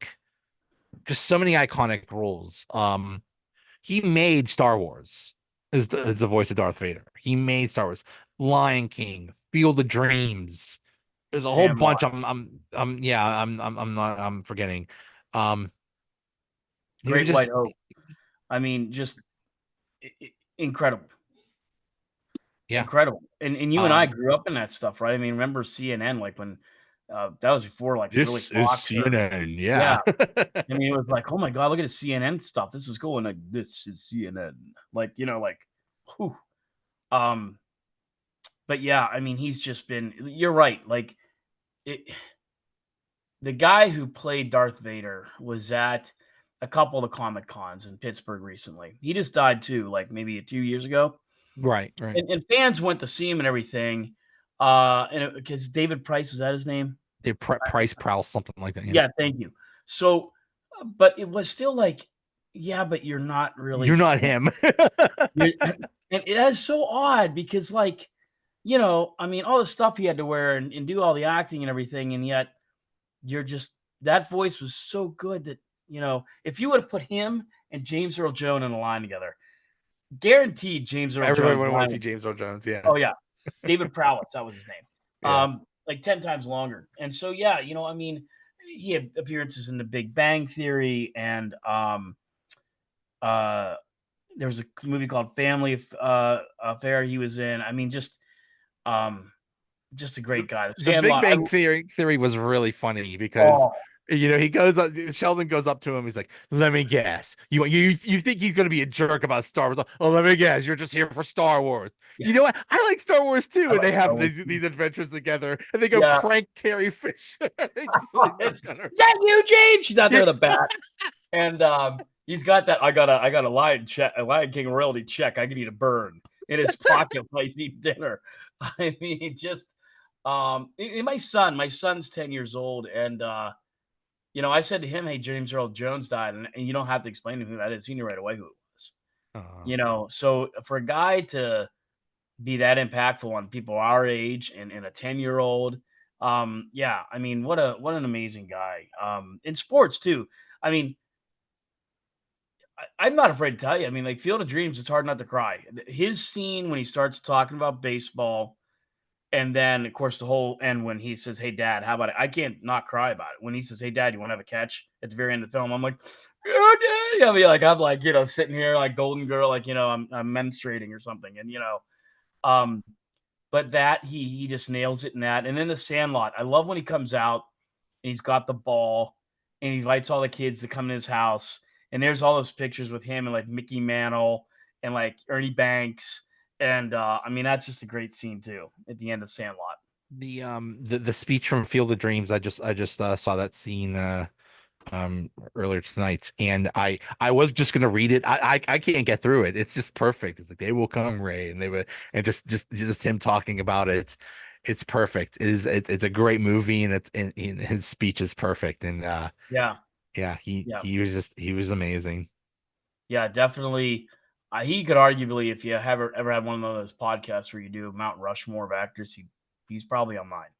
just so many iconic roles. He made Star Wars as the voice of Darth Vader. He made Star Wars, Lion King, Field of Dreams. There's a whole Sandlot, bunch. Yeah, I'm not, I'm forgetting. Um, he was Great White just, Hope. I mean, just incredible, yeah. incredible. And you and I Um, grew up in that stuff, right? I mean, remember CNN? Like when that was before like really this is Fox or CNN. yeah. Yeah. I mean, it was like, oh my god, look at the CNN stuff. This is cool. And like, this is CNN. Like whew. Um, but yeah, I mean, he's just been. You're right. Like it, the guy who played Darth Vader was at a couple of the Comic Cons in Pittsburgh recently. He just died too, like maybe 2 years ago. Right, right. And fans went to see him and everything. And because David Price, was that his name? They price prowl, something like that. Yeah. Yeah, thank you. So, but it was still like, yeah, but you're not You're really not him. him. And it is so odd because, like, I mean, all the stuff he had to wear and do all the acting and everything, and yet you're just that voice was so good that if you would have put him and James Earl Jones in a line together, guaranteed James Earl Everybody Jones would want line to see would, James Earl Jones. Yeah. oh yeah, David Prowse, that was his name. Yeah. Like 10 times longer. And so yeah, I mean, he had appearances in The Big Bang Theory and uh there was a movie called Family Affair he was in. I mean, um just a The, great guy. The the Big Sandlot. Bang Theory was really funny because Oh, he goes up, Sheldon goes up to him, he's like, let me guess. You think he's gonna be a jerk about Star Wars? Oh, let me guess, you're just here for Star Wars. yeah, You know what? I like Star Wars too. I And they like Star have Wars. these adventures together and they go Yeah. prank Carrie Fisher. It's like, that's kind of Is that you, James? She's out there yeah. with a bat. And he's got that. I got a Lion check, a Lion King royalty check. I need a burn. in his pocket while he's eating dinner. I mean, just my son's 10 years old, and I said to him, "Hey, James Earl Jones died," and you don't have to explain to him who that is. He knew right away who it was. Uh, So for a guy to be that impactful on people our age and a 10-year-old, yeah, I mean, what an amazing guy. In sports too. I mean, I'm not afraid to tell you. I mean, like Field of Dreams, it's hard not to cry. His scene when he starts talking about baseball, and then of course the whole end when he says, "Hey, Dad, how about it?" I can't not cry about it. When he says, "Hey, Dad, you want to have a catch?" At the very end of the film, I'm like, "Yeah, Daddy." I mean, like I'm like sitting here like Golden Girl, like I'm menstruating or something, and um, but that he just nails it in that. And then the Sandlot, I love when he comes out and he's got the ball and he invites all the kids to come to his house. And there's all those pictures with him and like Mickey Mantle and like Ernie Banks. And I mean, that's just a great scene too at the end of Sandlot. the speech from Field of Dreams, I just saw that scene earlier tonight, and I was just gonna read it. I can't get through it. It's just perfect. It's like they will come, Ray, and they would, and just him talking about it. It's perfect. It's a great movie, and and his speech is perfect. And Yeah. yeah, Yeah. he was amazing. Yeah. Definitely. He could arguably, if you ever had one of those podcasts where you do Mount Rushmore of actors, he's probably on mine.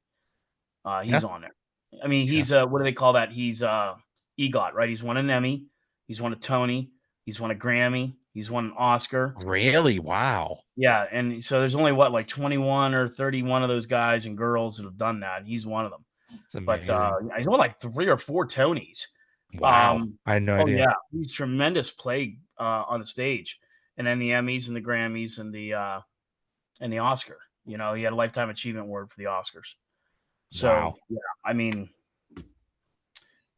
Yeah, He's on there. I mean, yeah. he's what do they call that? He's EGOT, right? He's won an Emmy, he's won a Tony, he's won a Grammy, he's won an Oscar. Really? Wow. Yeah, and so there's only what like 21 or 31 of those guys and girls that have done that. And he's one of them. It's But amazing. yeah, he's won like 3 or 4 Tonys. Wow. I had no Oh idea. yeah, he's tremendous play on the stage, and then the Emmys and the Grammys and the Oscar. He had a lifetime achievement award for the Oscars. So Wow. yeah, I mean,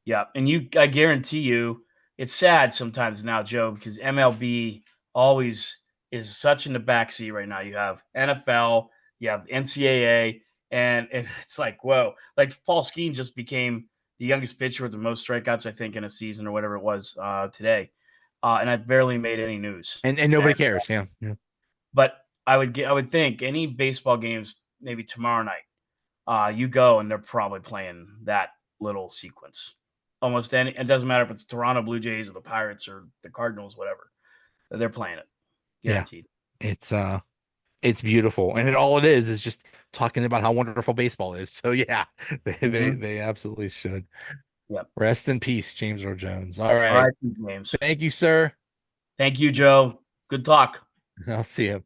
yeah, and I guarantee you, it's sad sometimes now, Joe, because MLB always is such in the backseat right now. You have NFL, you have NCAA, and it's like, whoa, like Paul Skeen just became the youngest pitcher with the most strikeouts, I think, in a season or whatever it was today, and I barely made any news. And nobody And cares. Yeah. Yeah. but I would think any baseball games maybe tomorrow night. You go and they're probably playing that little sequence. Almost any, it doesn't matter if it's Toronto Blue Jays or the Pirates or the Cardinals, whatever. They're playing it, Yeah. guaranteed. It's it's beautiful, and all it is just talking about how wonderful baseball is. So yeah, Hmm. they absolutely should. Yep. Rest in peace, James Earl Jones. All All right, right, James. thank you, sir. Thank you, Joe. Good talk. I'll see you.